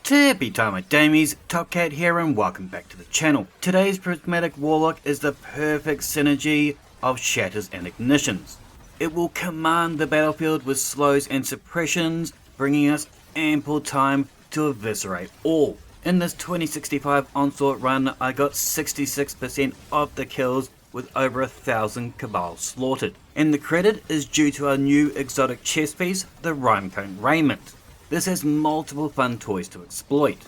Tippy time my damies, Top Cat here and welcome back to the channel. Today's Prismatic Warlock is the perfect synergy of shatters and ignitions. It will command the battlefield with slows and suppressions, bringing us ample time to eviscerate all. In this 2065 onslaught run, I got 66% of the kills with over 1,000 Cabal slaughtered. And the credit is due to our new exotic chess piece, the RIME-COAT Rayment. This has multiple fun toys to exploit.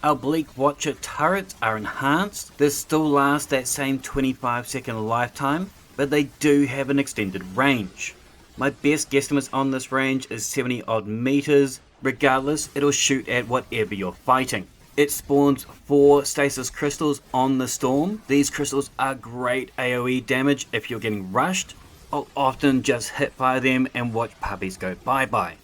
Our Bleak Watcher turrets are enhanced. They still last that same 25-second lifetime, but they do have an extended range. My best guesstimates on this range is 70 odd meters. Regardless, it'll shoot at whatever you're fighting. It spawns 4 Stasis crystals on the storm. These crystals are great AoE damage if you're getting rushed. I'll often just hit by them and watch puppies go bye-bye.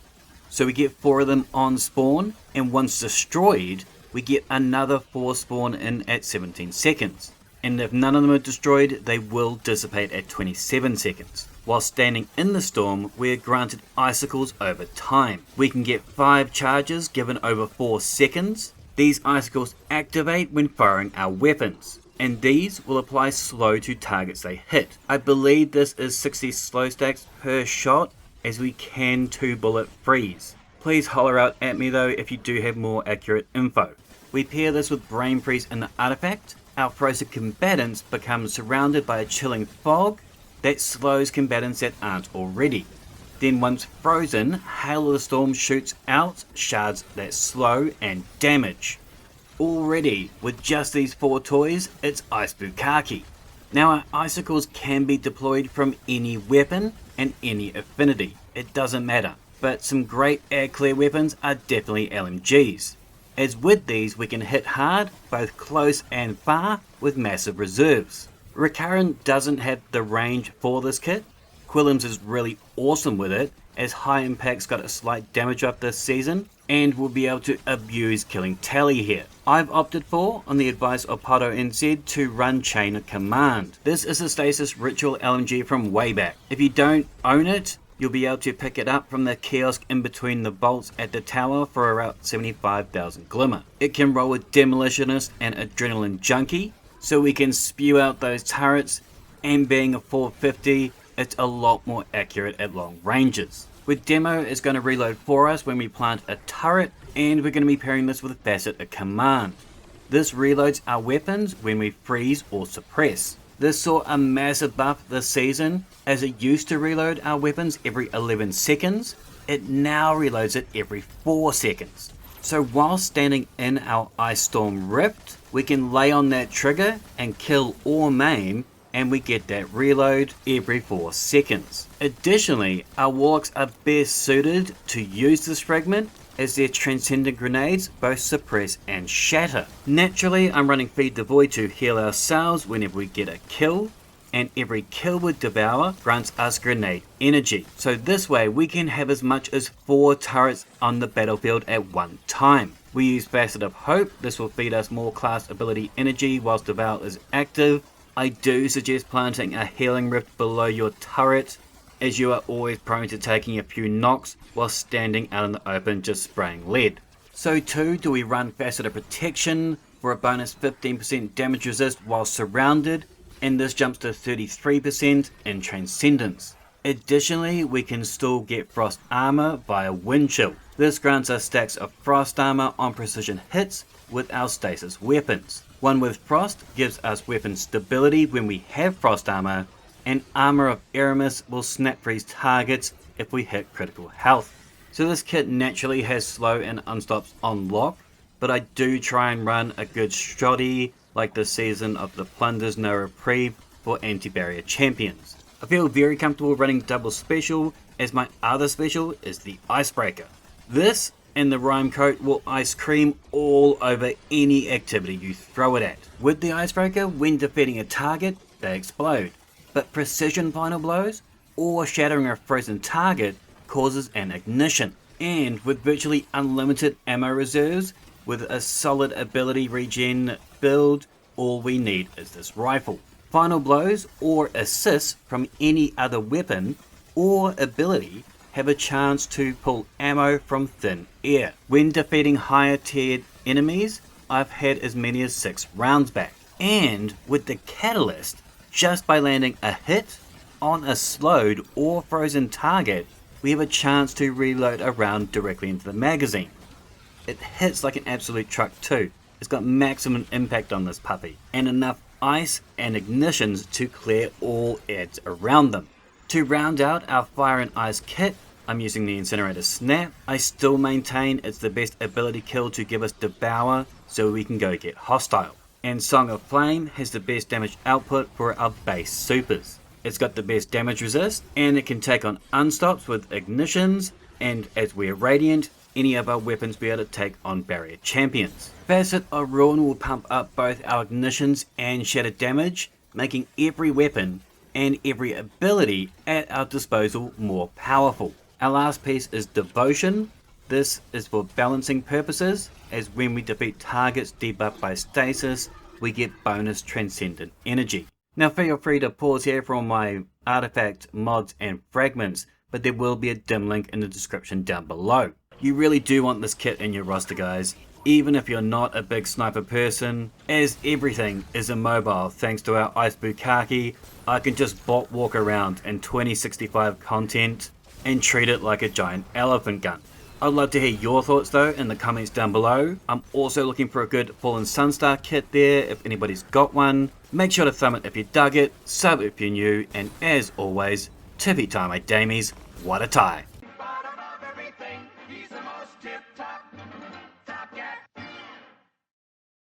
So we get 4 of them on spawn, and once destroyed, we get another 4 spawn in at 17 seconds. And if none of them are destroyed, they will dissipate at 27 seconds. While standing in the storm, we are granted Icicles over time. We can get 5 charges given over 4 seconds. These Icicles activate when firing our weapons, and these will apply slow to targets they hit. I believe this is 60 slow stacks per shot, as we can 2-bullet freeze. Please holler out at me though if you do have more accurate info. We pair this with Brain Freeze in the artifact. Our frozen combatants become surrounded by a chilling fog that slows combatants that aren't already. Then once frozen, Hail of the Storm shoots out shards that slow and damage. Already, with just these 4 toys, it's Icebreaker. Now our Icicles can be deployed from any weapon and any affinity, it doesn't matter, but some great air clear weapons are definitely LMGs, as with these we can hit hard both close and far with massive reserves. Recurrent doesn't have the range for this kit. Quilliams is really awesome with it, as High Impact's got a slight damage up this season and will be able to abuse killing tally here. I've opted for, on the advice of Pato NZ, to run Chain of Command. This is a Stasis Ritual LMG from way back. If you don't own it, you'll be able to pick it up from the kiosk in between the vaults at the tower for around 75,000 glimmer. It can roll with Demolitionist and Adrenaline Junkie, so we can spew out those turrets, and being a 450, it's a lot more accurate at long ranges. With Demo, it's going to reload for us when we plant a turret, and we're going to be pairing this with Facet of Command. This reloads our weapons when we freeze or suppress. This saw a massive buff this season, as it used to reload our weapons every 11 seconds, it now reloads it every 4 seconds. So while standing in our Ice Storm Rift, we can lay on that trigger and kill or maim, and we get that reload every 4 seconds. Additionally, our Warlocks are best suited to use this fragment, as their Transcendent Grenades both suppress and shatter. Naturally, I'm running Feed the Void to heal ourselves whenever we get a kill, and every kill with Devour grants us grenade energy. So this way we can have as much as 4 turrets on the battlefield at one time. We use Facet of Hope. This will feed us more class ability energy whilst Devour is active. I do suggest planting a healing rift below your turret, as you are always prone to taking a few knocks while standing out in the open just spraying lead. So too do we run Facet of Protection for a bonus 15% damage resist while surrounded, and this jumps to 33% in Transcendence. Additionally, we can still get Frost Armor via Wind Chill. This grants us stacks of Frost Armor on precision hits with our Stasis weapons. One with Frost gives us weapon stability when we have Frost Armor, and Armor of Eramis will snap freeze targets if we hit critical health. So this kit naturally has slow and unstops on lock, but I do try and run a good shoddy like the Season of the Plunder's No Reprieve for anti-barrier champions. I feel very comfortable running double special, as my other special is the Icebreaker. This and the RIME-COAT will ice cream all over any activity you throw it at. With the Icebreaker, when defeating a target, they explode, but precision final blows or shattering a frozen target causes an ignition. And with virtually unlimited ammo reserves, with a solid ability regen build, all we need is this rifle. Final blows or assists from any other weapon or ability have a chance to pull ammo from thin air. When defeating higher tiered enemies, I've had as many as 6 rounds back. And with the catalyst, just by landing a hit on a slowed or frozen target, we have a chance to reload a round directly into the magazine. It hits like an absolute truck too. It's got maximum impact on this puppy, and enough ice and ignitions to clear all adds around them. To round out our fire and ice kit, I'm using the incinerator snap. I still maintain it's the best ability kill to give us devour so we can go get hostile. And Song of Flame has the best damage output for our base supers. It's got the best damage resist, and it can take on unstops with ignitions, and as we're radiant, any of our weapons be able to take on barrier champions. Facet of Ruin will pump up both our ignitions and shatter damage, making every weapon and every ability at our disposal more powerful. Our last piece is Devotion. This is for balancing purposes, as when we defeat targets debuffed by Stasis, we get bonus transcendent energy. Now feel free to pause here for all my artifact, mods and fragments, but there will be a dim link in the description down below. You really do want this kit in your roster, guys, even if you're not a big sniper person, as everything is immobile thanks to our Icebreaker. I can just bot walk around in 2065 content and treat it like a giant elephant gun. I'd love to hear your thoughts though in the comments down below. I'm also looking for a good Fallen Sunstar kit there if anybody's got one. Make sure to thumb it if you dug it, sub if you're new, and as always, tippy time my damies, what a tie.